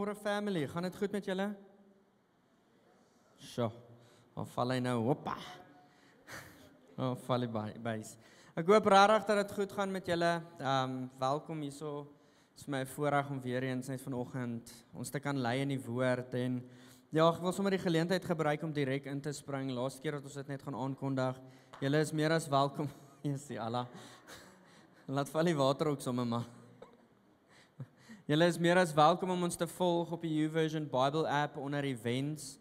Goeiemôre family, gaan dit goed met julle? Sjoe, val hy nou, hoppa. Val die bys. Ek hoop regtig dat dit goed gaan met julle. Welkom hierso. Dit is my voorreg om weer eens net vanoggend ons te kan lei in die woord en ja, ek wil sommer die geleentheid gebruik om direk in te spring. Laaste keer dat ons dit net gaan aankondig. Julle is meer as welkom. Jesusie Allah. Laat val die water ook sommer maar. Julle is meer as welkom om ons te volg op die YouVersion Bible app onder events.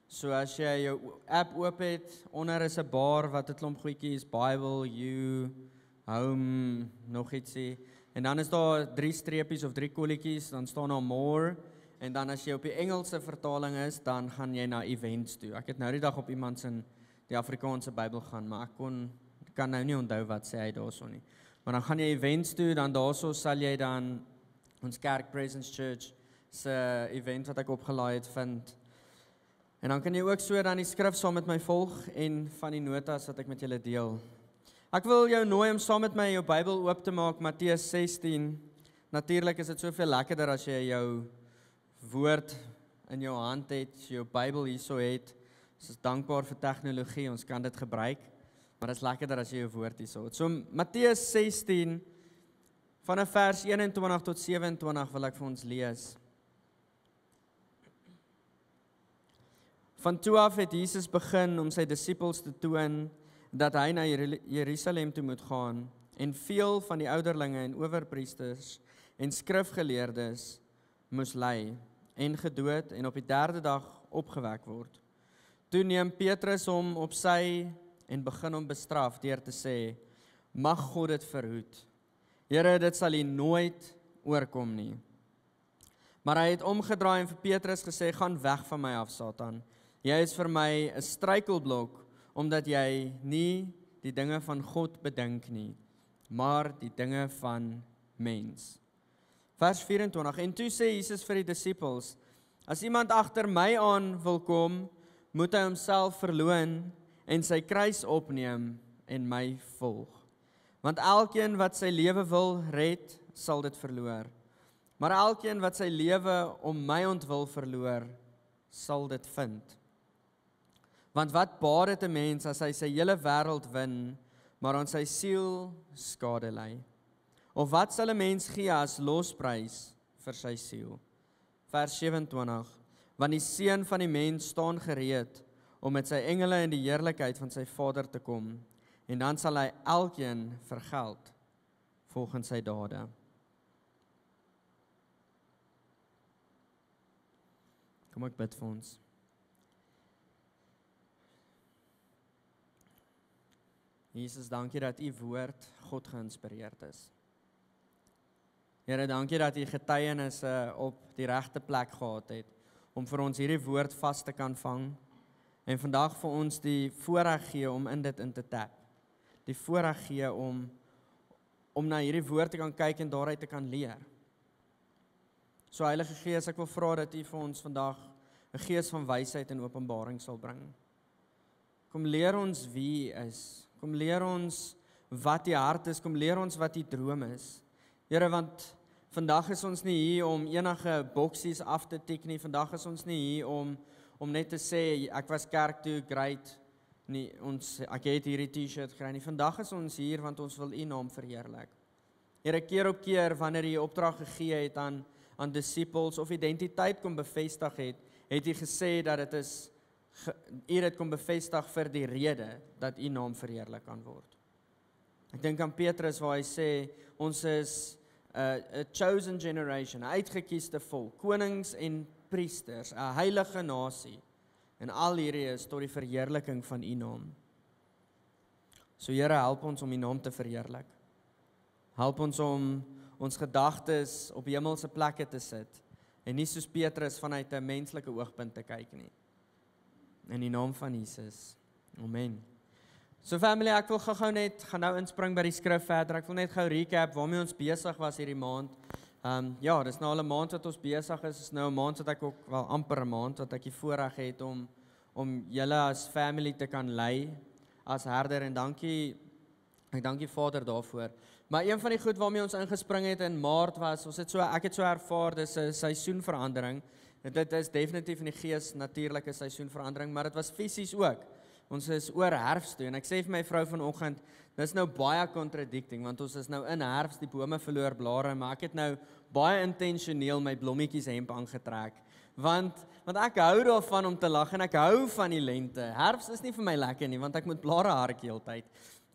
So as jy jou app oop het, onder is 'n bar wat 'n klomp goedjies, Bible, You, Home, nog ietsie. En dan is daar 3 streepies of 3 kolletjies, dan staan daar More. En dan as jy op die Engelse vertaling is, dan gaan jy na events toe. Ek het nou die dag op iemand se die Afrikaanse Bybel gaan, maar ek kan nou nie onthou wat sê hy daarso nie. Maar dan gaan jy events toe, dan daarso sal jy dan ons Kerk Presence Church se event wat ek opgelaai het vind. En dan kan jy ook so dan die skrif saam met my volg en van die notas wat ek met julle deel. Ek wil jou nooi om saam met my jou Bybel oop te maak, Matteus 16. Natuurlik is dit soveel lekkerder as jy jou woord in jou hand het, jou Bybel hierso het. Ons is dankbaar vir tegnologie, ons kan dit gebruik, maar dit is lekkerder as jy jou woord hierso het. So Matteus 16 vanaf vers 21 tot 27 wil ek vir ons lees. Van toe af het Jesus begin om sy disippels te toon dat hy na Jerusalem toe moet gaan en veel van die ouderlinge en owerpriesters en skrifgeleerdes moes ly en gedood en op die 3de dag opgewek word. Toe neem Petrus hom op sy en begin hom bestraf deur te sê, mag God dit verhoed. Here, dit sal U nooit oorkom nie. Maar hy het omgedraai en vir Petrus gesê, gaan weg van my af, Satan. Jy is vir my 'n struikelblok, omdat jy nie die dinge van God bedink nie, maar die dinge van mens. Vers 24, en toe sê Jesus vir die disippels, as iemand agter my aan wil kom, moet hy homself verloon en sy kruis opneem en my volg. Want elkeen wat sy lewe wil red, sal dit verloor. Maar elkeen wat sy lewe om my ontwil verloor, sal dit vind. Want wat baat dit 'n mens as hy sy hele wêreld win, maar aan sy siel skade ly? Of wat sal 'n mens gee as losprys vir sy siel? Vers 27, want die Seun van die mens staan gereed om met sy engele in die heerlikheid van sy Vader te kom, en dan sal hy elkeen vergeld volgens sy dade. Kom ek bid vir ons. Jesus, dankie dat U woord God geïnspireerd is. Here, dankie dat U getuienisse op die regte plek gehad het, om vir ons hierdie woord vas te kan vang, en vandag vir ons die voorreg gee om in dit in te tap. Die voorreg gee om na hierdie woord te kan kyk en daaruit te kan leer. So Heilige Gees, ek wil vra dat U vir ons vandag 'n gees van wysheid en openbaring sal bring. Kom leer ons wie U is. Kom leer ons wat U hart is. Kom leer ons wat U droom is. Here, want vandag is ons nie hier om enige boksies af te tik nie. Vandag is ons nie hier om net te sê, ek was kerk toe, great. Nee, ek het hierdie t-shirt gekry nie. Vandag is ons hier want ons wil U naam verheerlik. Here, keer op keer wanneer U opdrag gegee het aan disippels of identiteit kom bevestig het U gesê dat dit is U dit kom bevestig vir die rede dat U naam verheerlik kan word. Ek dink aan Petrus waar hy sê ons is 'n chosen generation, 'n uitgekiesde volk, konings en priesters, 'n heilige nasie. En al hierdie is tot die verheerliking van U naam. So Here, help ons om U naam te verheerlik. Help ons om ons gedagtes op hemelse plekke te sit en nie soos Petrus vanuit 'n menslike oogpunt te kyk nie. In die naam van Jesus. Amen. So family, ek wil gou net gaan nou inspring by die skrif verder. Ek wil net gou recap waarmee ons besig was hierdie maand. Ja, dis nou al 'n maand wat ons besig is. Dis nou 'n maand wat ek ook wel amper 'n maand wat ek die voorreg het om julle as family te kan lei as herder en dankie. Ek dank die Vader daarvoor. Maar een van die goed waarmee ons ingespring het in Maart was, ek het so ervaar, dis 'n seisoenverandering. Dit is definitief in die gees natuurlike seisoenverandering, maar dit was fisies ook. Ons is oor herfs toe en ek sê vir my vrou vanoggend, dis nou baie contradicting want ons is nou in herfs, die bome verloor blare, maar ek het nou baie intentioneel my blommetjies hemp aangetrek. Want ek hou daarvan om te lag en ek hou van die lente. Herfs is nie vir my lekker nie want ek moet blare hark heeltyd.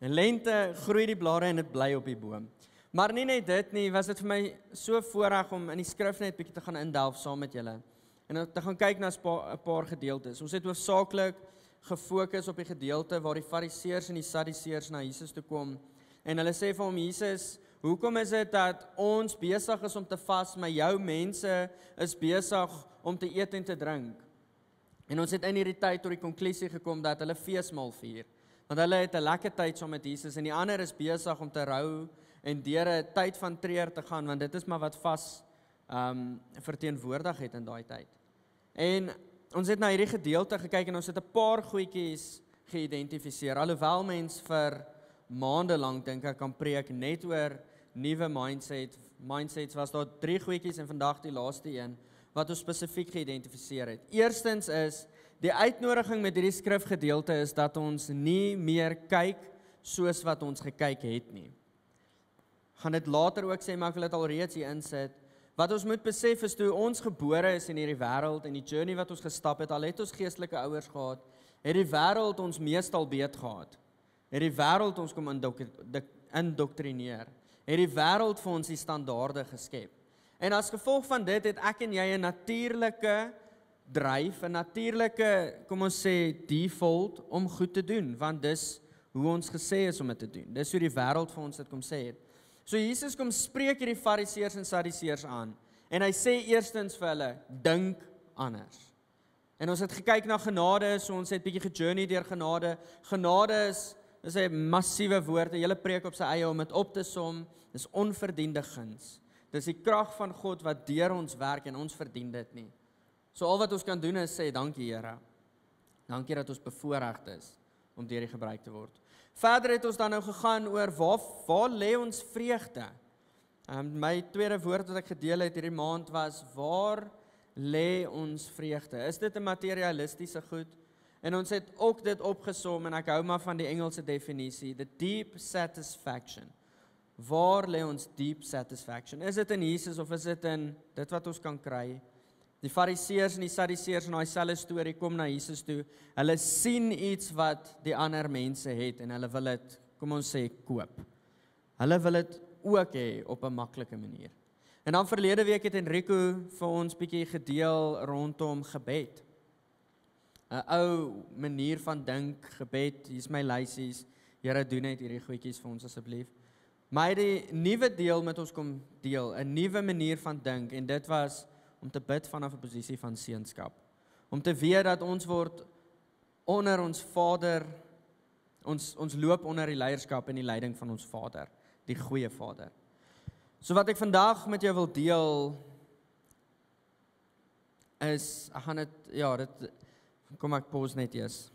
In lente groei die blare en dit bly op die boom. Maar nie net dit nie, was dit vir my so voorreg om in die skrif net bietjie te gaan indelf saam met julle. En te gaan kyk na 'n paar gedeeltes. Ons het hoofsaaklik gefokus op die gedeelte waar die Fariseërs en die Sadduseërs na Jesus toe kom. En hulle sê vir hom, Jesus, hoekom is dit dat ons besig is om te vas, maar jou mense is besig om te eet en te drink? En ons het in hierdie tyd tot die konklusie gekom dat hulle feesmaal vier. Want hulle het 'n lekker tyd saam met Jesus en die ander is besig om te rou en deur 'n tyd van treur te gaan, want dit is maar wat vas verteenwoordig het in daai tyd. En ons het na hierdie gedeelte gekyk en ons het 'n paar goedjies geïdentifiseer. Alhoewel mens vir maande lank dink ek kan preek net oor nuwe mindsets was daar 3 goedjies en vandag die laaste een wat ons spesifiek geïdentifiseer het. Eerstens is die uitnodiging met hierdie skrifgedeelte is dat ons nie meer kyk soos wat ons gekyk het nie. Gaan dit later ook sê, maar ek wil dit alreeds hier insit. Wat ons moet besef is toe ons gebore is in hierdie wêreld en die journey wat ons gestap het, al het ons geestelike ouers gehad, het die wêreld ons meestal beet gehad. Het die wêreld ons kom indoktrineer. Het die wêreld vir ons die standaarde geskep. En as gevolg van dit het ek en jy 'n natuurlike dryf, 'n natuurlike, kom ons sê, default om goed te doen, want dis hoe ons gesê is om dit te doen. Dis hoe die wêreld vir ons dit kom sê het. So Jesus kom spreek hierdie Fariseërs en Sadduseërs aan en hy sê eerstens vir hulle, dink anders. En ons het gekyk na genade, so ons het bietjie gejourney deur genade. Genade is 'n massiewe woord, 'n hele preek op sy eie om dit op te som. Dis onverdiende guns. Dis die krag van God wat deur ons werk en ons verdien dit nie. So al wat ons kan doen is sê dankie Here. Dankie dat ons bevoorreg is om deur U gebruik te word. Verder het ons dan nou gegaan oor waar lê ons vreugde? My tweede woord wat ek gedeel het hierdie maand was, waar lê ons vreugde? Is dit 'n materialistiese goed? En ons het ook dit opgesom en ek hou maar van die Engelse definisie, the deep satisfaction. Waar lê ons deep satisfaction? Is dit in Jesus of is dit in dit wat ons kan kry? Die Fariseërs en die Sadduseërs in daai selfde storie kom na Jesus toe. Hulle sien iets wat die ander mense het en hulle wil dit, kom ons sê, koop. Hulle wil dit ook hê op 'n maklike manier. En dan verlede week het Enrico vir ons bietjie gedeel rondom gebed. 'n Ou manier van dink, gebed, hier's my lysies. Here, doen net hierdie goedjies vir ons asseblief. Maar die nuwe deel met ons kom deel, 'n nuwe manier van dink en dit was om te bid vanaf 'n posisie van seunskap. Om te weet dat ons word onder ons Vader, ons loop onder die leierskap en die leiding van ons Vader, die goeie Vader. So wat ek vandag met jou wil deel is, kom ek pause net eers.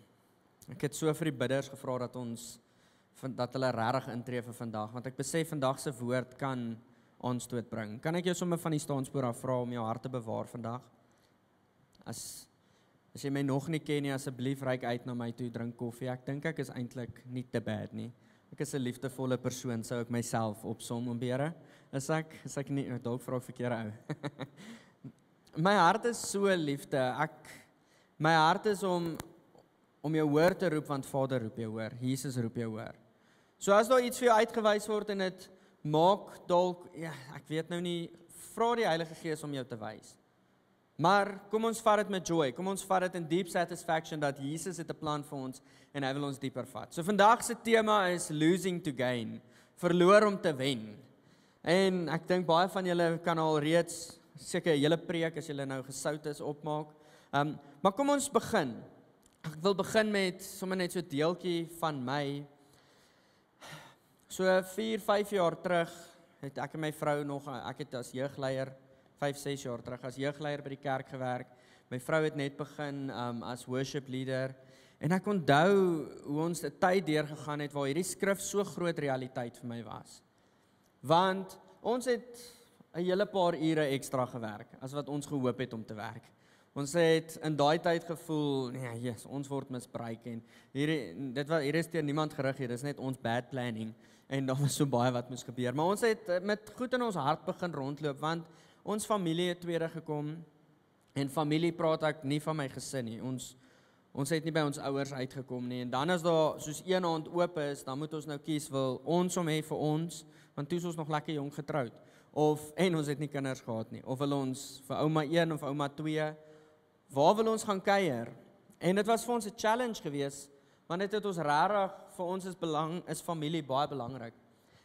Ek het so vir die bidders gevra dat hulle regtig intree vir vandag, want ek besef vandag se woord kan aanstoot bring. Kan ek jou sommer van die staanspoor af vra om jou hart te bewaar vandag? As jy my nog nie ken nie, asseblief reik uit na my toe, drink koffie. Ek dink ek is eintlik nie te bad nie. Ek is 'n liefdevolle persoon, sou ek myself opsom om Here. Is ek nie, dalk vra ek verkeerde ou. My hart is so liefde. My hart is om jou hoor te roep, want Vader roep jou hoor. Jesus roep jou hoor. So as daar iets vir jou uitgewys word en dit maak dalk, ek weet nou nie, vra die Heilige Gees om jou te wys. Maar kom ons vat dit met joy, kom ons vat dit in deep satisfaction dat Jesus het 'n plan vir ons en hy wil ons dieper vat. So vandag se tema is losing to gain, verloor om te wen. En ek dink baie van julle kan al reeds seker 'n hele preek as julle nou gesout is opmaak. Maar kom ons begin. Ek wil begin met sommer net so 'n deeltjie van my. So 4-5 jaar terug het ek en my vrou ek het as jeugleier 5-6 jaar terug as jeugleier by die kerk gewerk. My vrou het net begin as worship leader en ek onthou hoe ons 'n tyd deurgegaan het waar hierdie skrif so groot realiteit vir my was. Want ons het 'n hele paar ure ekstra gewerk as wat ons gehoop het om te werk. Ons het in daai tyd gevoel, nee, yes, ons word misbruik en hier is teen niemand gerig hier, dis net ons bad planning en daar was so baie wat moes gebeur. Maar ons het met goed in ons hart begin rondloop want ons familie het tweede gekom en familie praat ek nie van my gesin nie. Ons het nie by ons ouers uitgekom nie en dan as daar soos een aand oop is, dan moet ons nou kies, wil ons hom hê vir ons, want toe is ons nog lekker jong getroud. En ons het nie kinders gehad nie, of wil ons vir ouma 1 of ouma 2, waar wil ons gaan kuier? En dit was vir ons 'n challenge geweest, want dit het ons regtig, vir ons is familie baie belangrik.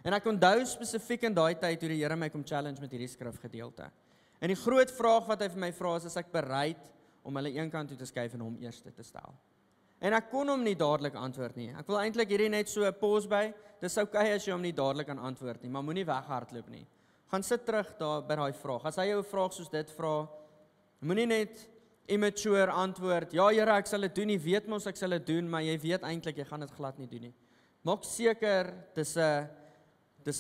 En ek onthou spesifiek in daai tyd, toe die Here my kom challenge met hierdie skrifgedeelte. En die groot vraag wat hy vir my vra is ek bereid om hulle een kant toe te skuif en hom eerste te stel? En ek kon hom nie dadelik antwoord nie. Ek wil eintlik hierdie net so 'n pause by, dis okay as jy hom nie dadelik kan antwoord nie, maar moenie weghardloop nie. Gaan sit terug daar by daai vraag. As hy jou 'n vraag soos dit vra, moenie net immature antwoord, ja Here, ek sal dit doen, jy weet mos ek sal dit doen, maar jy weet eintlik jy gaan dit glad nie doen nie. Maak seker dis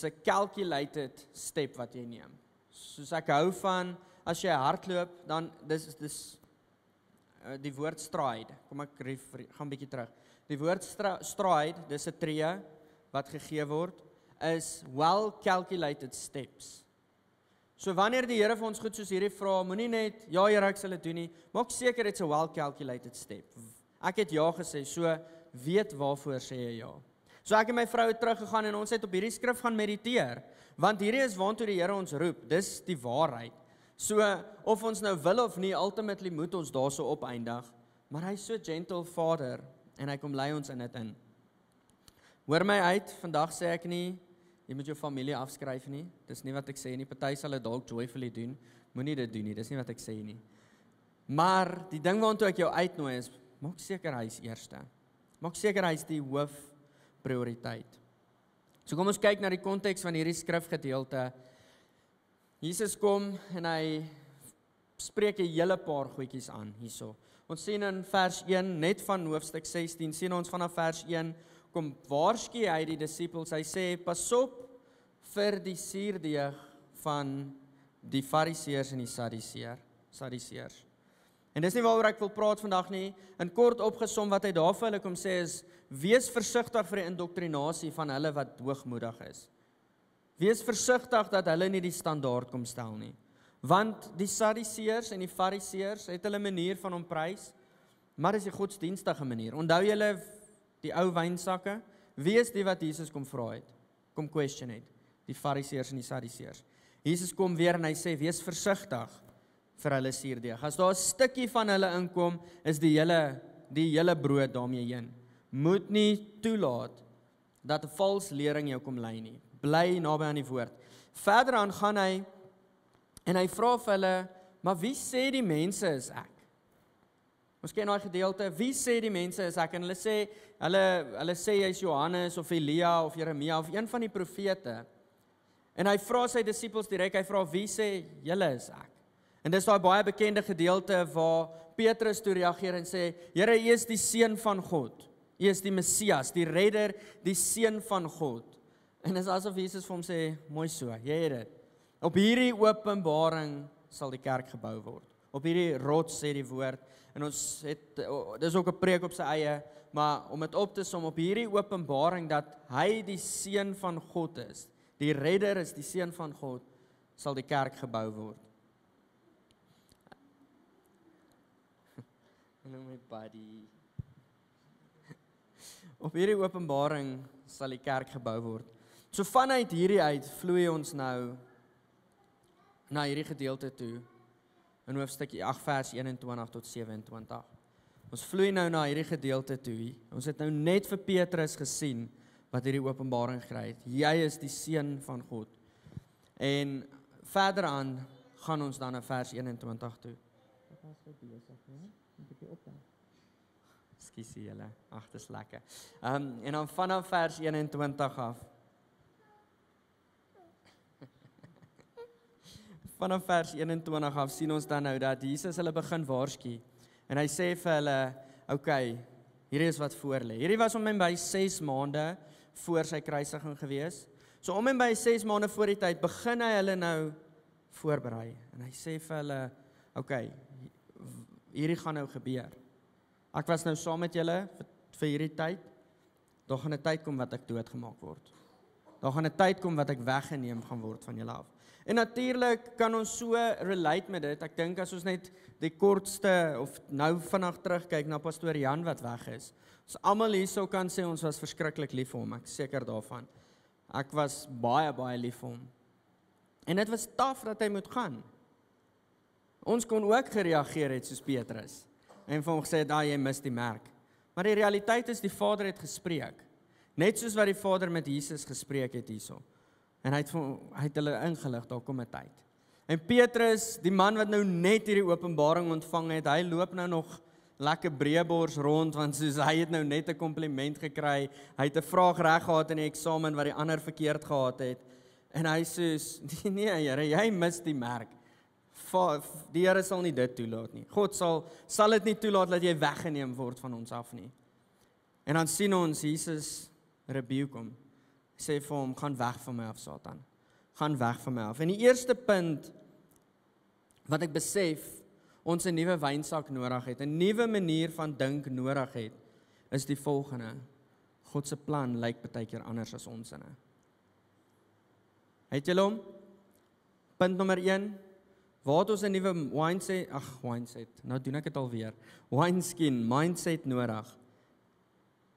'n calculated step wat jy neem. Soos ek hou van, as jy hardloop, dan dis die woord stride. Kom ek gaan 'n bietjie terug. Die woord stride, dis 'n tree wat gegee word, is well calculated steps. So wanneer die Here vir ons goed soos hierdie vra, moenie net, ja Here, ek sal dit doen nie, maak seker dit's 'n well calculated step. Ek het ja gesê, so weet waarvoor sê jy ja. So ek en my vrou het teruggegaan en ons het op hierdie skrif gaan mediteer, want hierdie is waartoe die Here ons roep, dis die waarheid. So of ons nou wil of nie, ultimately moet ons daarso opeindig, maar hy's so gentle Vader en hy kom lei ons in dit in. Hoor my uit, vandag sê ek nie jy moet jou familie afskryf nie. Dis nie wat ek sê nie. Party sal dit dalk joyfully doen. Moenie dit doen nie. Dis nie wat ek sê nie. Maar die ding waartoe ek jou uitnooi is, maak seker hy is eerste. Maak seker hy is die hoofprioriteit. So kom ons kyk na die konteks van hierdie skrifgedeelte. Jesus kom en hy spreek 'n hele paar goedjies aan hierso. Ons sien in vers 1 net van hoofstuk 16 sien ons vanaf vers 1 kom waarsku hy die disippels. Hy sê pas op vir die suurdeeg van die Fariseërs en die Sadduseërs. En dis nie waaroor ek wil praat vandag nie. In kort opgesom wat hy daar vir hulle kom sê is, wees versigtig vir die indoktrinasie van hulle wat hoogmoedig is. Wees versigtig dat hulle nie die standaard kom stel nie. Want die Sadduseërs en die Fariseërs het hulle manier van hom prys, maar dis die godsdienstige manier. Onthou julle die ou wynsakke? Wie is die wat Jesus kom vra het? Kom question het? Die Fariseërs en die Sadduseërs. Jesus kom weer en hy sê, wees versigtig vir hulle suurdeeg. As daar 'n stukkie van hulle inkom, is die hele brood daarmee heen. Moet nie toelaat dat 'n vals lering jou kom lei nie. Bly naby aan die woord. Verder aan gaan hy en hy vra vir hulle, maar wie sê die mense is ek? Ons ken daai gedeelte, wie sê die mense is ek? En hulle sê jy's Johannes of Elia of Jeremia of een van die profete. En hy vra sy disippels direk, hy vra, wie sê julle is ek? En dis daai baie bekende gedeelte waar Petrus toe reageer en sê, Here, U is die seun van God. U is die Messias, die redder, die seun van God. En dis asof Jesus vir hom sê, mooi so, jy het dit. Op hierdie openbaring sal die kerk gebou word. Op hierdie rots sê die woord. En ons het, dis ook 'n preek op sy eie, maar om dit op te som, op hierdie openbaring dat hy die seun van God is, die redder is die seun van God, sal die kerk gebou word. Hallo my buddy. Op hierdie openbaring sal die kerk gebou word. So vanuit hierdie uit vloei ons nou na hierdie gedeelte toe, in hoofstuk 8 vers 21 tot 27. Ons vloei nou na hierdie gedeelte toe. Ons het nou net vir Petrus gesien wat hierdie openbaring kry het. Jy is die seun van God. En verder aan gaan ons dan na vers 21 toe. Ek was besig, hè? Moet ek opdaag? Ekskuus julle. Ag, dis lekker. En dan vanaf vers 21 af. Vanaf vers 21 af sien ons dan nou dat Jesus hulle begin waarsku. En hy sê vir hulle, okay, hierdie is wat voor lê. Hierdie was om en by 6 maande voor sy kruisiging gewees. So om en by 6 maande voor die tyd begin hy hulle nou voorberei. En hy sê vir hulle, okay, hierdie gaan nou gebeur. Ek was nou saam met julle vir hierdie tyd. Daar gaan 'n tyd kom wat ek doodgemaak word. Daar gaan 'n tyd kom wat ek weggeneem gaan word van julle af. En natuurlik kan ons so relate met dit. Ek dink as ons net die kortste of nou vinnig terugkyk na pastoor Jan wat weg is. Ons almal hierso kan sê ons was verskriklik lief vir hom. Ek is seker daarvan. Ek was baie lief vir hom. En dit was taaf dat hy moet gaan. Ons kon ook gereageer het soos Petrus. En vir hom gesê, jy mis die merk. Maar die realiteit is, die Vader het gespreek. Net soos wat die Vader met Jesus gespreek het hierso. En hy het hulle ingelig, daar kom 'n tyd. En Petrus, die man wat nou net hierdie openbaring ontvang het, hy loop nou nog lekker breëbors rond, want soos hy het nou net 'n kompliment gekry, hy het 'n vraag reg gehad in die eksamen wat die ander verkeerd gehad het. En hy sê, nee Here, jy mis die merk. Die Here sal nie dit toelaat nie. God sal dit nie toelaat dat jy weggeneem word van ons af nie. En dan sien ons Jesus rebuke hom. Hy sê vir hom, gaan weg van my af, Satan. Gaan weg van my af. En die eerste punt wat ek besef ons 'n nuwe wynsak nodig het, 'n nuwe manier van dink nodig het, is die volgende. God se plan lyk baie keer anders as ons sinne. Het julle hom? Punt nommer 1. Waar het ons 'n nuwe mindset, nou doen ek dit alweer. Wineskin, mindset nodig.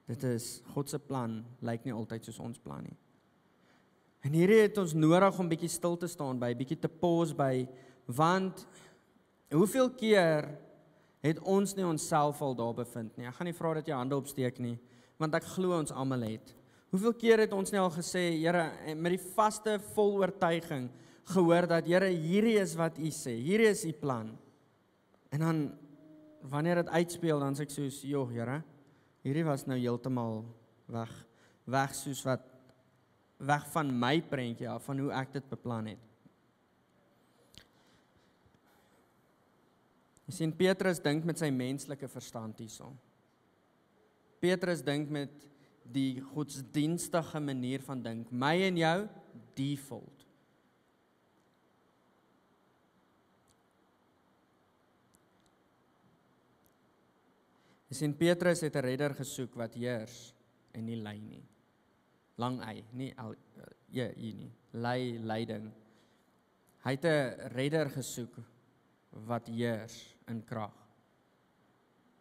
Dit is, God se plan lyk nie altyd soos ons plan nie. En hierdie het ons nodig om bietjie stil te staan by, bietjie te pause by, want hoeveel keer het ons nie onsself al daar bevind nie? Ek gaan nie vra dat jy hande opsteek nie, want ek glo ons almal het. Hoeveel keer het ons nie al gesê, Here, met die vaste vol oortuiging, gehoor dat, Here, hierdie is wat U sê, hierdie is U plan. En dan, wanneer dit uitspeel, dan sê ek soos, joh, Here, hierdie was nou heeltemal weg soos wat, weg van my prentjie af, van hoe ek dit beplan het. Jy sien, Petrus dink met sy menslike verstand hierso. Petrus dink met die godsdienstige manier van dink. My en jou, default. Jy sien, Petrus het 'n redder gesoek wat heers en nie lei nie. Lang ei, nie nie. Leiding. Hy het 'n redder gesoek wat heers in krag.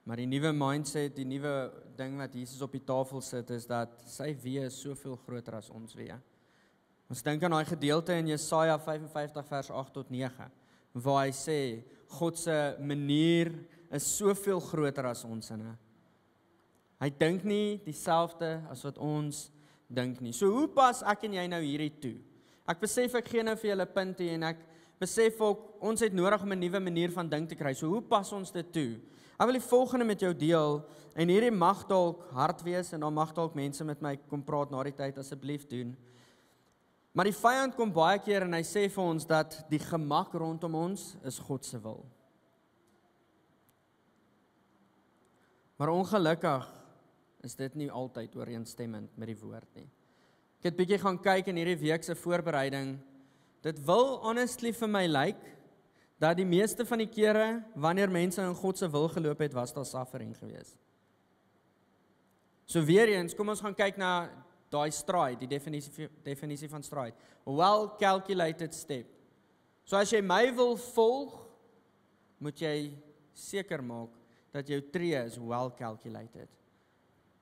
Maar die nuwe mindset, die nuwe ding wat Jesus op die tafel sit, is dat sy weë is soveel groter as ons weë. Ons dink aan daai gedeelte in Jesaja 55 vers 8 tot 9, waar hy sê, God se manier is soveel groter as ons sinne. Hy dink nie dieselfde as wat ons dink nie. So hoe pas ek en jy nou hierdie toe? Ek besef ek gee nou vir julle punte en ek besef ook, ons het nodig om 'n nuwe manier van dink te kry. So hoe pas ons dit toe? Ek wil die volgende met jou deel, en hierdie mag dalk hard wees, en dan mag dalk mense met my kom praat na die tyd, asseblief doen. Maar die vyand kom baie keer en hy sê vir ons dat die gemak rondom ons is God se wil. Maar ongelukkig is dit nie altyd ooreenstemmend met die woord nie. Ek het bietjie gaan kyk in hierdie week se voorbereiding. Dit wil honestly vir my lyk dat die meeste van die kere wanneer mense in God se wil geloop het, was daar suffering gewees. So weer eens, kom ons gaan kyk na daai stride, die definisie van stride. Well calculated step. So as jy my wil volg, moet jy seker maak dat jou tree is well calculated.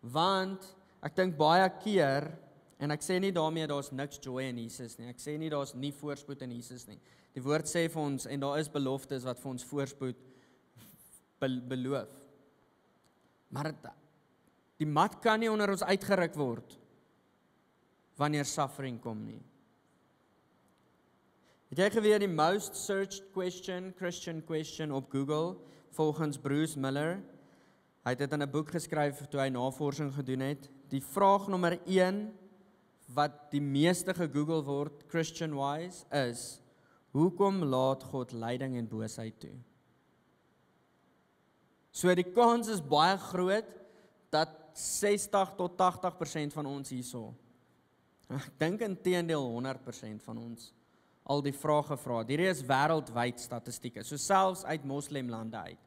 Want ek dink baie keer, en ek sê nie daarmee daar's niks joy in Jesus nie, ek sê nie daar's nie voorspoed in Jesus nie. Die woord sê vir ons, en daar is beloftes wat vir ons voorspoed beloof. Maar die mat kan nie onder ons uitgeruk word wanneer suffering kom nie. Het jy geweet die most searched question, Christian question op Google, volgens Bruce Miller? Hy het dit in 'n boek geskryf toe hy navorsing gedoen het. Die vraag nommer 1 wat die meeste gegoogel word, Christian-wise, is: hoekom laat God lyding en boosheid toe? So die kans is baie groot dat 60 tot 80% van ons hierso Ek dink inteendeel 100% van ons al die vrae gevra het. Hierdie is wêreldwyd statistieke. So selfs uit moslemlande uit.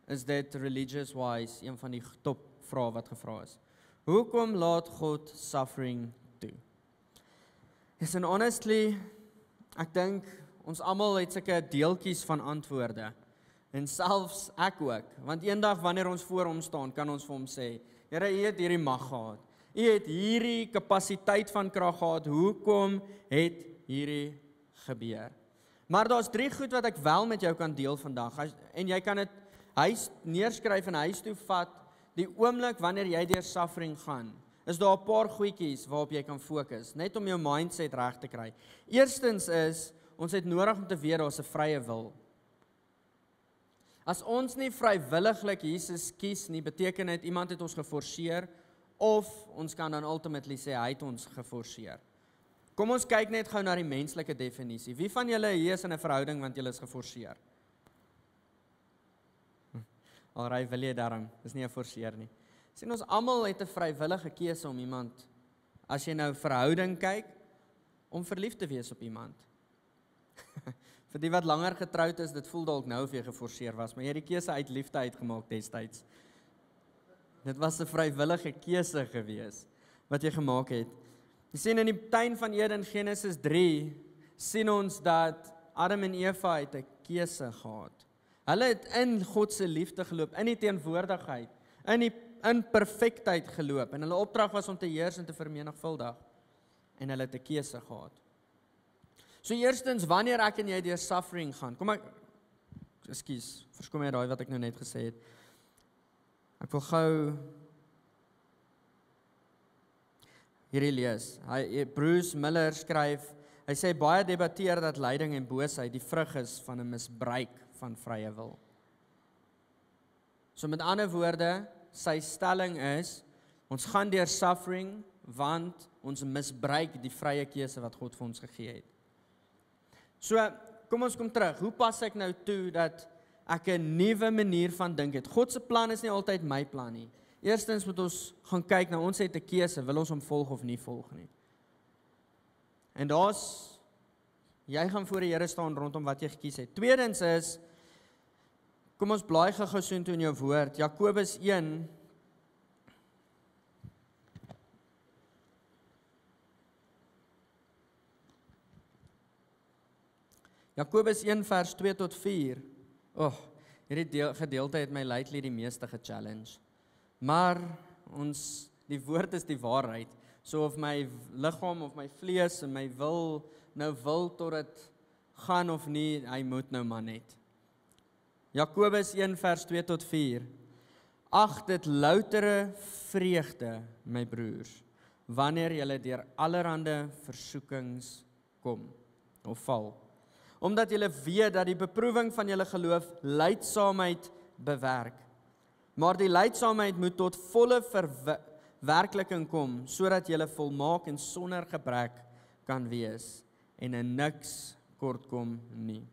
Is dit religious wise een van die top vrae wat gevra is. Hoekom laat God suffering toe? Yes, and honestly, ek dink ons almal het sulke deeltjies van antwoorde. En selfs ek ook, want eendag wanneer ons voor hom staan, kan ons vir hom sê, Here, U het hierdie mag gehad. U het hierdie kapasiteit van krag gehad. Hoekom het hierdie gebeur? Maar daar's 3 goed wat ek wel met jou kan deel vandag. En jy kan dit huis neerskryf en huis toe vat. Die oomblik wanneer jy deur suffering gaan, is daar 'n paar goedjies waarop jy kan fokus, net om jou mindset reg te kry. Eerstens is, ons het nodig om te weet daar's 'n vrye wil. As ons nie vrywilliglik Jesus kies nie, beteken dit iemand het ons geforseer, of ons kan dan ultimately sê hy het ons geforseer. Kom ons kyk net gou na die menslike definisie. Wie van julle hier is in 'n verhouding want julle is geforseer? Alraai, wil jy daarom, dis nie 'n forseer nie. Sien, ons almal het 'n vrywillige keuse om iemand, as jy nou verhouding kyk, om verlief te wees op iemand. Vir die wat langer getroud is, dit voel dalk nou of jy geforseer was, maar jy het die keuse uit liefde uitgemaak destyds. Dit was 'n vrywillige keuse gewees, wat jy gemaak het. Jy sien in die tuin van Eden, Genesis 3, sien ons dat Adam en Eva het 'n keuse gehad. Hulle het in God se liefde geloop, in die teenwoordigheid, in perfektheid geloop, en hulle opdrag was om te heers en te vermenigvuldig, en hulle het 'n keuse gehad. So eerstens, wanneer ek en jy deur suffering gaan, verskom jy daai wat ek nou net gesê het. Ek wil gou hierdie lees. Bruce Miller skryf, hy sê baie debatteer dat lyding en boosheid die vrug is van 'n misbruik van vrye wil. So met ander woorde, sy stelling is, ons gaan deur suffering, want ons misbruik die vrye keuse wat God vir ons gegee het. So, kom terug, hoe pas ek nou toe dat ek 'n nuwe manier van dink het? God se plan is nie altyd my plan nie. Eerstens moet ons gaan kyk na, ons het 'n keuse, wil ons hom volg of nie volg nie. En jy gaan voor die Here staan rondom wat jy gekies het. Tweedens is, kom ons blaai gou soontoe in jou woord, Jakobus 1, Jakobus 1 vers 2 tot 4. Hierdie gedeelte het my lately die meeste gechallenge. Maar die woord is die waarheid. So of my liggaam of my vlees en my wil tot dit gaan of nie, hy moet nou maar net. Jakobus 1 vers 2 tot 4. Ag dit loutere vreugde, my broers, wanneer julle deur allerhande versoekings kom of val. Omdat julle weet dat die beproewing van julle geloof lydsaamheid bewerk. Maar die lydsaamheid moet tot volle verwerkliking kom, sodat julle volmaak en sonder gebrek kan wees en in niks kortkom nie.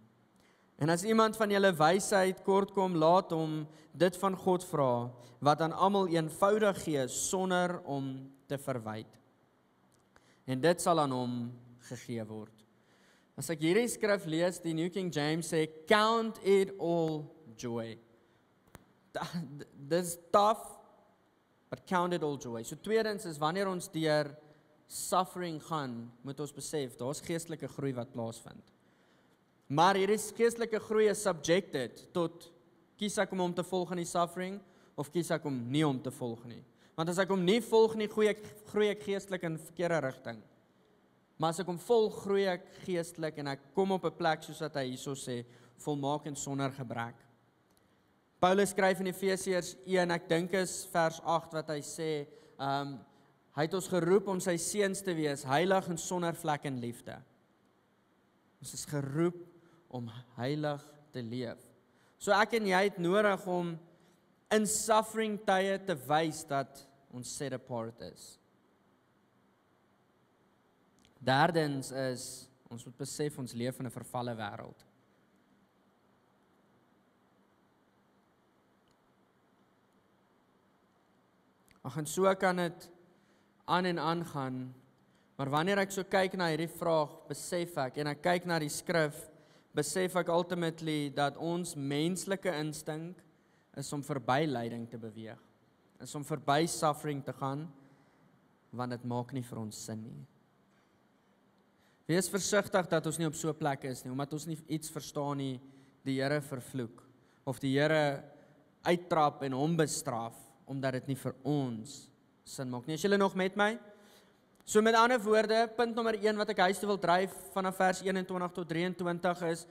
En as iemand van julle wysheid kortkom, laat hom dit van God vra, wat aan almal eenvoudig gee sonder om te verwyd. En dit sal aan hom gegee word. As ek hierdie skrif lees, die New King James sê, count it all joy. Dis tough, but count it all joy. So tweedens is, wanneer ons deur suffering gaan, moet ons besef, daar's geestelike groei wat plaasvind. Maar hierdie geestelike groei is subjected tot, kies ek om hom te volg in die suffering, of kies ek om nie om te volg nie. Want as ek hom nie volg nie, groei ek geestelik in verkeerde rigting. Maar as ek hom volg, groei ek geestelik en ek kom op 'n plek soos wat hy hierso sê, volmaak en sonder gebrek. Paulus skryf in Efesiërs 1, ek dink is vers 8 wat hy sê, hy het ons geroep om sy seuns te wees, heilig en sonder vlek in liefde. Ons is geroep om heilig te leef. So ek en jy het nodig om in suffering tye te wys dat ons set apart is. Derdens is, ons moet besef ons leef in 'n vervalle wêreld. En so kan dit aan en aan gaan, Maar wanneer ek so kyk na hierdie vraag, besef ek, en ek kyk na die skrif, besef ek ultimately dat ons menslike instink is om verby lyding te beweeg, is om verby suffering te gaan, want dit maak nie vir ons sin nie. Wees versigtig dat ons nie op so 'n plek is nie, omdat ons nie iets verstaan nie, die Here vervloek, of die Here uittrap en hom bestraf, omdat dit nie vir ons sin maak nie. Is julle nog met my? So met ander woorde, punt nommer 1 wat ek huis toe wil dryf vanaf vers 21 tot 23 is,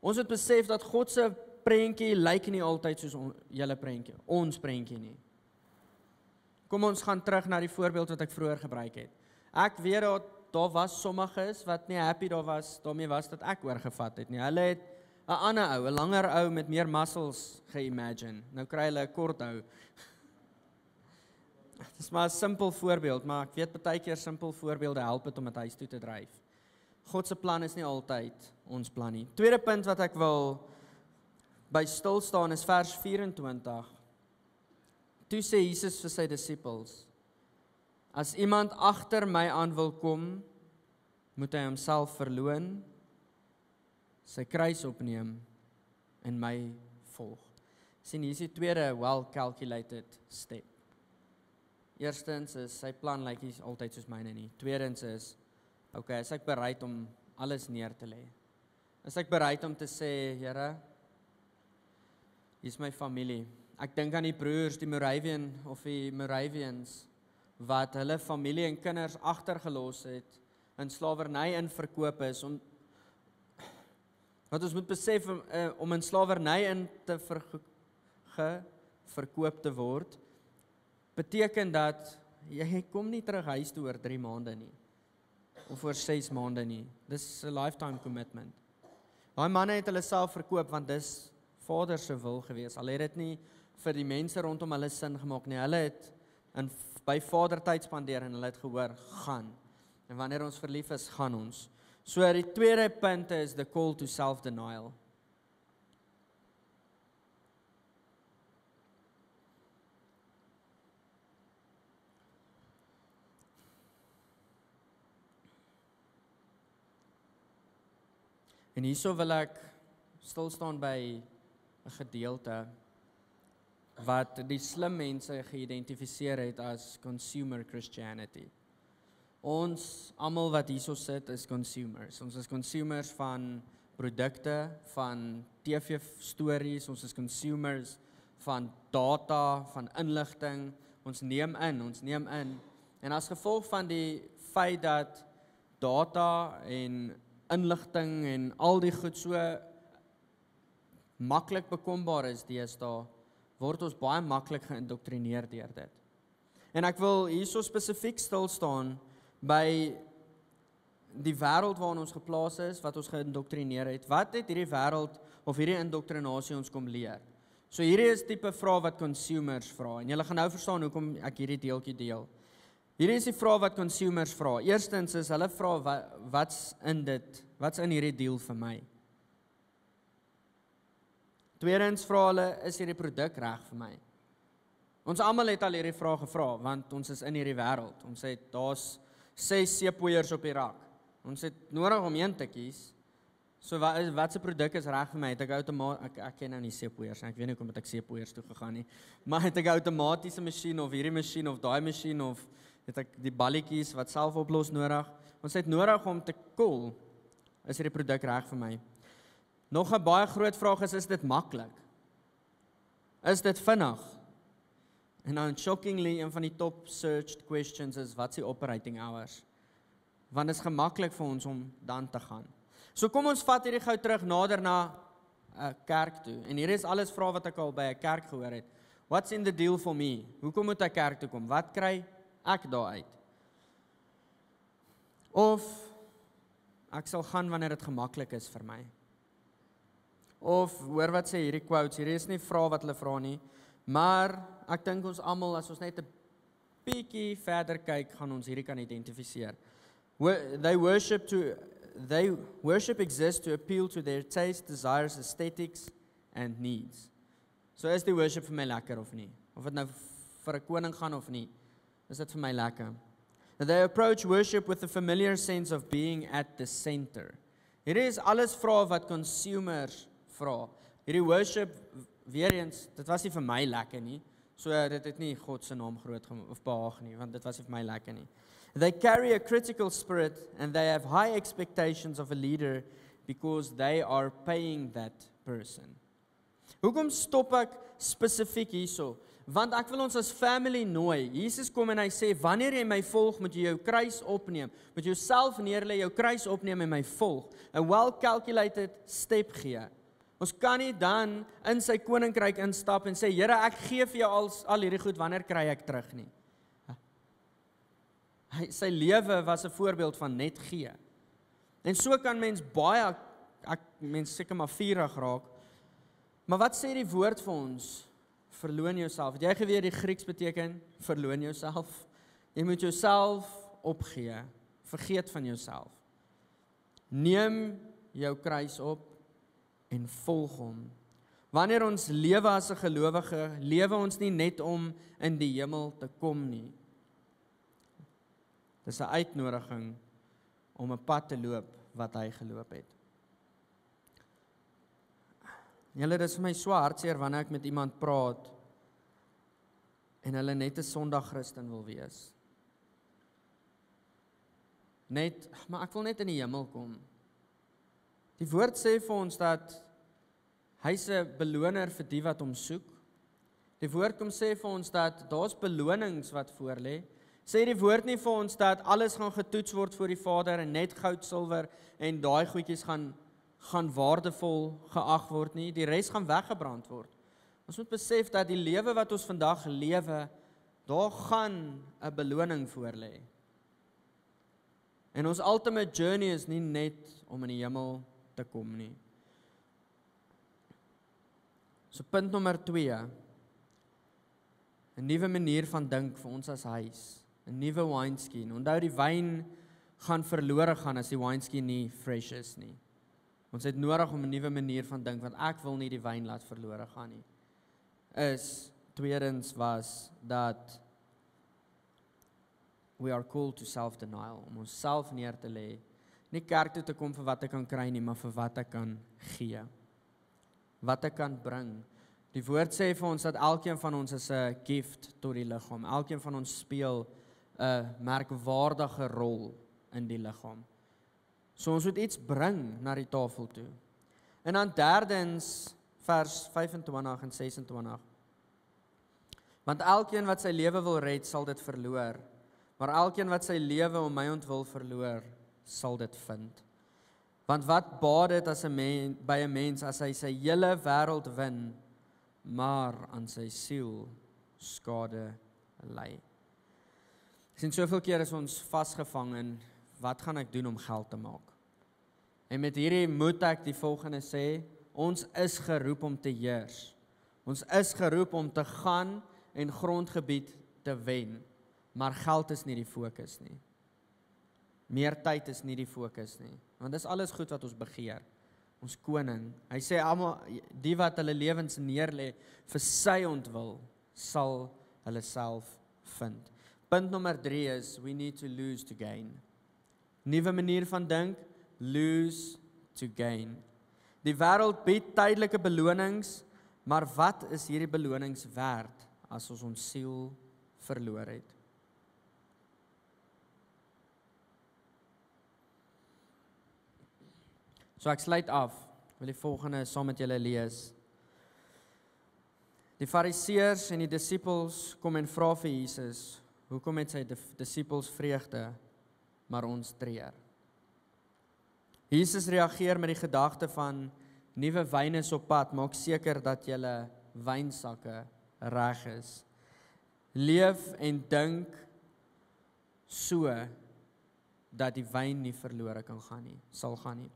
ons moet besef dat God se prentjie lyk nie altyd soos julle prentjie, ons prentjie nie. Kom ons gaan terug na die voorbeeld wat ek vroeër gebruik het. Ek weet daar was sommiges wat nie happy daarmee was dat ek oorgevat het nie. Hulle het 'n ander ou, 'n langer ou met meer muscles geimagine. Nou kry hulle 'n kort ou. Dit is maar 'n simpel voorbeeld, maar ek weet baie keer simpel voorbeelde help dit om dit huis toe te dryf. God se plan is nie altyd ons plan nie. Tweede punt wat ek wil by stil staan is vers 24. Toe sê Jesus vir sy disippels, as iemand agter my aan wil kom, moet hy homself verloon, sy kruis opneem en my volg. Sien, hier is die tweede well-calculated step. Eerstens is, sy plan lyk nie altyd soos myne nie. Tweedens is, okay, is ek bereid om alles neer te lê? Is ek bereid om te sê, Here, hier is my familie. Ek dink aan die broers, die Moravians, wat hulle familie en kinders agtergelos het, in slawerny in verkoop is, wat ons moet besef, om in slawerny in te verkoop te word, beteken dat, jy kom nie terug huis toe oor 3 maande nie, of oor 6 maande nie, dis 'n lifetime commitment. Daai manne het hulle self verkoop, want dis Vader se wil gewees, al het dit nie vir die mense rondom hulle sin gemaak nie, hulle het by Vader tyd spandeer en hulle het gehoor, gaan. En wanneer ons verlief is, gaan ons. So die tweede punt is the call to self-denial. En hierso wil ek stil staan by 'n gedeelte wat die slim mense geïdentifiseer het as consumer Christianity. Ons, almal wat hierso sit, is consumers. Ons is consumers van produkte, van TV-stories, ons is consumers van data, van inligting, ons neem in. En as gevolg van die feit dat data en inligting en al die goed so maklik bekombaar is deesdae, word ons baie maklik geïndoktrineer deur dit. En ek wil hierso spesifiek stil staan by die wêreld waarin ons geplaas is, wat ons geïndoktrineer het. Wat het hierdie wêreld of hierdie indoktrinasie ons kom leer? So hierdie is tipe vrae wat consumers vra, en julle gaan nou verstaan hoekom ek hierdie deeltjie deel. Hierdie is die vrae wat consumers vra. Eerstens is hulle vra, wat's in hierdie deal vir my? Tweedens vra hulle, is hierdie produk reg vir my? Ons almal het al hierdie vrae gevra, want ons is in hierdie wêreld. Ons het, daar's 6 seepoeiers op die rak. Ons het nodig om een te kies. So wat se produk is reg vir my? Het ek ek ken nou nie seepoeiers, ek weet nie hoekom ek seepoeiers toe gegaan nie. Maar het ek 'n outomatiese masjien of hierdie masjien of daai masjien of het ek die balletjies wat self oplos nodig? Ons het nodig om te koel. Is hierdie produk reg vir my? Nog 'n baie groot vraag is dit maklik? Is dit vinnig? En dan shockingly, een van die top searched questions is, wat is die operating hours? Want dit is gemaklik vir ons om dan te gaan. So kom ons vat hierdie gou terug nader na 'n kerk toe. En hier is alles vrae wat ek al by 'n kerk gehoor het. What's in the deal for me? Hoekom moet ek kerk toe kom? Wat kry ek daar uit? Of ek sal gaan wanneer dit gemaklik is vir my. Of, hoor wat sê hierdie quotes, hierdie is nie vrae wat hulle vra nie, maar ek dink ons almal, as ons net 'n bietjie verder kyk, gaan ons hierdie kan identifiseer. They worship exists to appeal to their taste, desires, aesthetics and needs. So is die worship vir my lekker of nie? Of dit nou vir 'n koning gaan of nie, is dit vir my lekker. They approach worship with a familiar sense of being at the center. Hierdie is alles vrae wat consumers vra. Hierdie worship, weer eens, dit was nie vir my lekker nie. So dit het nie God se naam groot of behaag nie, want dit was nie vir my lekker nie. They carry a critical spirit and they have high expectations of a leader because they are paying that person. Hoekom stop ek spesifiek hierso? Want ek wil ons as family nooi. Jesus kom en hy sê, wanneer jy my volg, moet jy jou kruis opneem. Moet jouself neerlê, jou kruis opneem en my volg. 'n well-calculated step gee. Ons kan nie dan in sy koninkryk instap en sê, Here, ek gee vir jou al hierdie goed, wanneer kry ek terug nie? Sy lewe was 'n voorbeeld van net gee. En so kan mens baie, mens seker maar vurig raak. Maar wat sê die woord vir ons? Verloon jouself. Het jy geweet die Grieks beteken verloon jouself? Jy moet jouself opgee. Vergeet van jouself. Neem jou kruis op en volg hom. Wanneer ons lewe as 'n gelowige, lewe ons nie net om in die hemel te kom nie. Dis 'n uitnodiging om 'n pad te loop wat hy geloop het. Julle, dis vir my so hartseer wanneer ek met iemand praat en hulle net 'n Sondag Christen wil wees. Maar ek wil net in die hemel kom. Die woord sê vir ons dat hy's 'n beloner vir die wat hom soek. Die woord kom sê vir ons dat daar's belonings wat voor lê. Sê die woord nie vir ons dat alles gaan getoets word voor die Vader en net goud, silwer en daai goedjies gaan waardevol geag word nie, die res gaan weggebrand word. Ons moet besef dat die lewe wat ons vandag lewe, daar gaan 'n beloning voor lê. En ons ultimate journey is nie net om in die hemel te kom nie. So punt nommer 2, 'n nuwe manier van dink vir ons as huis, 'n nuwe wineskin. Onthou die wyn gaan verlore gaan as die wineskin nie fresh is nie. Ons het nodig om 'n nuwe manier van dink, want ek wil nie die wyn laat verlore gaan nie. Tweedens was dat we are called to self-denial, om ons self neer te lê, nie kerk toe te kom vir wat ek kan kry nie, maar vir wat ek kan gee, wat ek kan bring. Die woord sê vir ons dat elkeen van ons is 'n gift tot die liggaam, elkeen van ons speel 'n merkwaardige rol in die liggaam. So ons moet iets bring na die tafel toe. En dan derdens, vers 25 en 26. Want elkeen wat sy lewe wil red, sal dit verloor. Maar elkeen wat sy lewe om my ontwil verloor, sal dit vind. Want wat baat dit as by 'n mens as hy sy hele wêreld win, maar aan sy siel skade ly? Sien, soveel keer is ons vasgevang in wat gaan ek doen om geld te maak? En met hierdie moet ek die volgende sê, ons is geroep om te heers. Ons is geroep om te gaan en grondgebied te wen. Maar geld is nie die fokus nie. Meer tyd is nie die fokus nie. Want dis alles goed wat ons begeer. Ons koning, hy sê almal, die wat hulle lewens neerlê vir sy ontwil, sal hulle self vind. Punt nommer 3 is, we need to lose to gain. Nuwe manier van dink, lose to gain. Die wêreld bied tydelike belonings, maar wat is hierdie belonings werd as ons siel verloor het? So ek sluit af, wil die volgende saam met julle lees. Die Fariseërs en die disippels kom en vra vir Jesus, hoekom het sy disippels vreugde, maar ons treur? Jesus reageer met die gedagte van, nuwe wyn is op pad, maak seker dat julle wynsakke reg is. Leef en dink so, dat die wyn nie verlore kan gaan nie, sal gaan nie.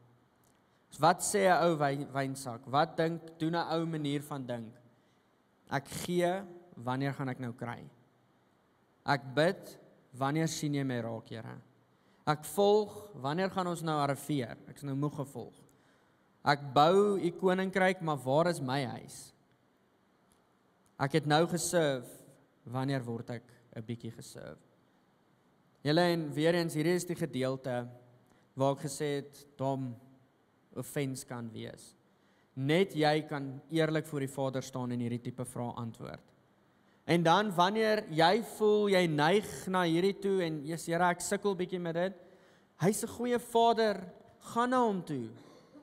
So wat sê 'n ou wynsak? Wat doen 'n ou manier van dink? Ek gee, wanneer gaan ek nou kry? Ek bid, wanneer sien jy my raak, Here? Ek volg, wanneer gaan ons nou arriveer? Ek is nou moeg gevolg. Ek bou u koninkryk, maar waar is my huis? Ek het nou geserve, wanneer word ek 'n bietjie geserve? Julle en weer eens, hierdie is die gedeelte waar ek gesê het, Dom, offense kan wees. Net jy kan eerlik voor die Vader staan en hierdie tipe vrae antwoord. En dan wanneer jy voel, jy neig na hierdie toe en jy sê, Here, ek sukkel bietjie met dit, hy's 'n goeie Vader, gaan na hom toe.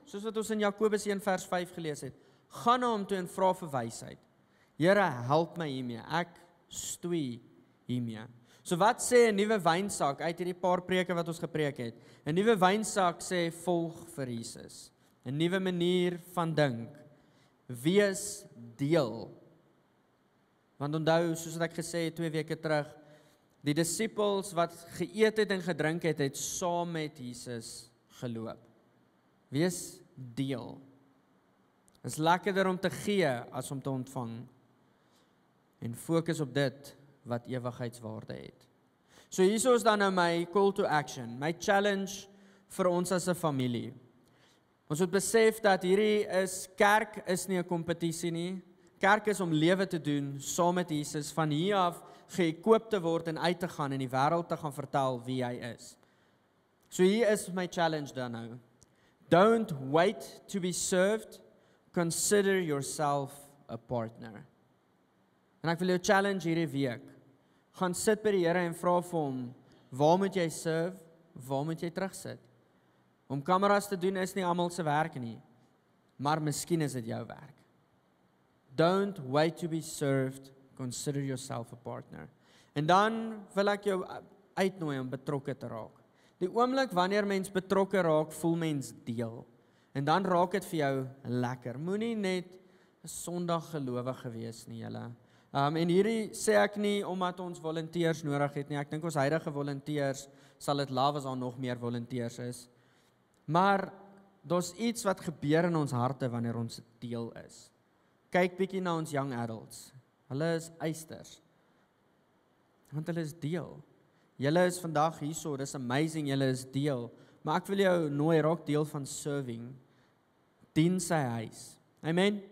Soos wat ons in Jakobus 1 vers 5 gelees het. Gaan na hom toe en vra vir wysheid. Here, help my hiermee. Ek stoei hiermee. So wat sê 'n nuwe wynsak uit hierdie paar preke wat ons gepreek het? 'n Nuwe wynsak sê volg vir Jesus. 'n Nuwe manier van dink. Wees deel. Want onthou, soos wat ek gesê het 2 weke terug, die disippels wat geëet het en gedrink het, het saam met Jesus geloop. Wees deel. Dit is lekkerder om te gee as om te ontvang. En fokus op dit wat ewigheidswaarde het. So hierso is dan nou my call to action, my challenge vir ons as 'n familie. Ons moet besef dat kerk is nie 'n kompetisie nie. Kerk is om lewe te doen saam met Jesus, van hier af geëkoop te word en uit te gaan en die wêreld te gaan vertel wie hy is. So hier is my challenge dan nou. Don't wait to be served, consider yourself a partner. En ek wil jou challenge hierdie week. Gaan sit by die Here en vra vir hom, waar moet jy serve, waar moet jy terugsit? Om kameras te doen is nie almal se werk nie, maar miskien is dit jou werk. Don't wait to be served, consider yourself a partner. En dan wil ek jou uitnooi om betrokke te raak. Die oomblik wanneer mens betrokke raak, voel mens deel. En dan raak dit vir jou lekker. Moenie net 'n Sondag gelowige wees nie, julle. En hierdie sê ek nie omdat ons volonteërs nodig het nie. Ek dink ons huidige volonteërs sal dit love as daar nog meer volonteërs is. Maar daar's iets wat gebeur in ons harte wanneer ons deel is. Kyk bietjie na ons young adults. Hulle is eisters. Want hulle is deel. Julle is vandag hierso, dis amazing, julle is deel. Maar ek wil jou nooi, raak deel van serving. Dien sy huis. Amen.